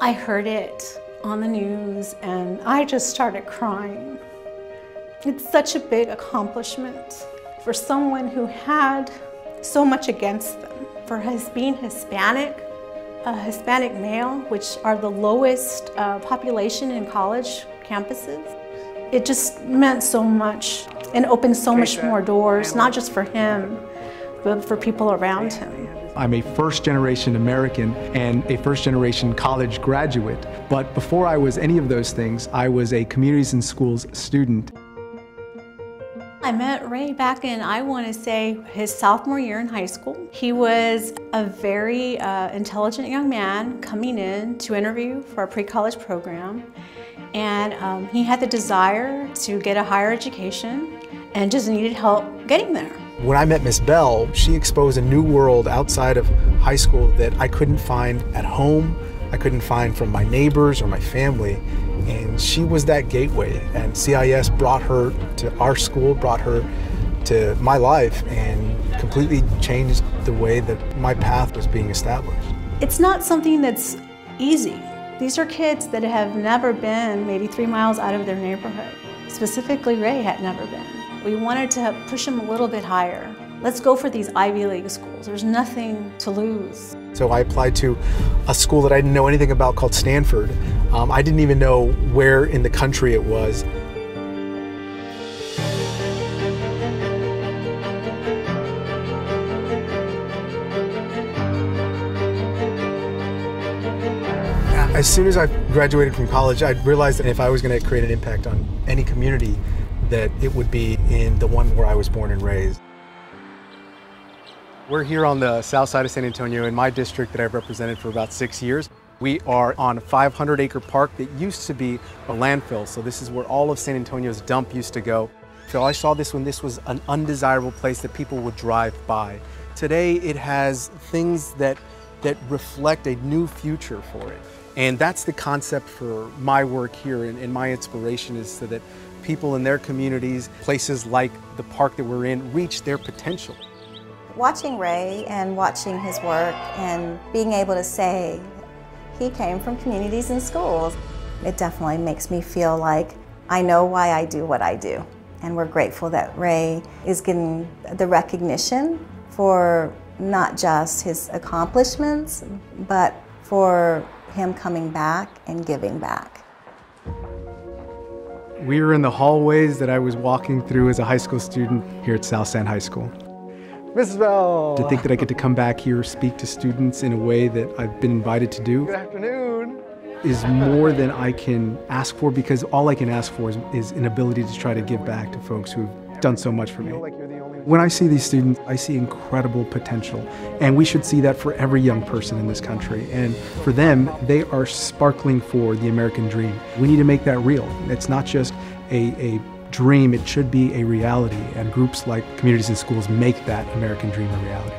I heard it on the news and I just started crying. It's such a big accomplishment for someone who had so much against them. For being Hispanic, a Hispanic male, which are the lowest population in college campuses, it just meant so much and opened so much more doors, not just for him, but for people around him. I'm a first-generation American and a first-generation college graduate, but before I was any of those things, I was a communities and schools student. I met Ray back in, I want to say, his sophomore year in high school. He was a very intelligent young man coming in to interview for a pre-college program, and he had the desire to get a higher education and just needed help getting there. When I met Miss Bell, she exposed a new world outside of high school that I couldn't find at home, I couldn't find from my neighbors or my family, and she was that gateway. And CIS brought her to our school, brought her to my life, and completely changed the way that my path was being established. It's not something that's easy. These are kids that have never been maybe 3 miles out of their neighborhood. Specifically, Ray had never been. We wanted to push him a little bit higher. Let's go for these Ivy League schools. There's nothing to lose. So I applied to a school that I didn't know anything about called Stanford. I didn't even know where in the country it was. As soon as I graduated from college, I realized that if I was going to create an impact on any community, that it would be in the one where I was born and raised. We're here on the south side of San Antonio in my district that I've represented for about 6 years. We are on a 500-acre park that used to be a landfill, so this is where all of San Antonio's dump used to go. So I saw this when this was an undesirable place that people would drive by. Today it has things that reflect a new future for it. And that's the concept for my work here, and my inspiration is so that people in their communities, places like the park that we're in, reach their potential. Watching Ray and watching his work and being able to say he came from communities and schools, it definitely makes me feel like I know why I do what I do. And we're grateful that Ray is getting the recognition for not just his accomplishments, but for him coming back and giving back. We were in the hallways that I was walking through as a high school student here at South San High School. Mrs. Bell! To think that I get to come back here, speak to students in a way that I've been invited to do. Good afternoon! Is more than I can ask for, because all I can ask for is an ability to try to give back to folks who've done so much for me. When I see these students, I see incredible potential, and we should see that for every young person in this country. And for them, they are sparkling for the American dream. We need to make that real. It's not just a dream, it should be a reality, and groups like Communities and Schools make that American dream a reality.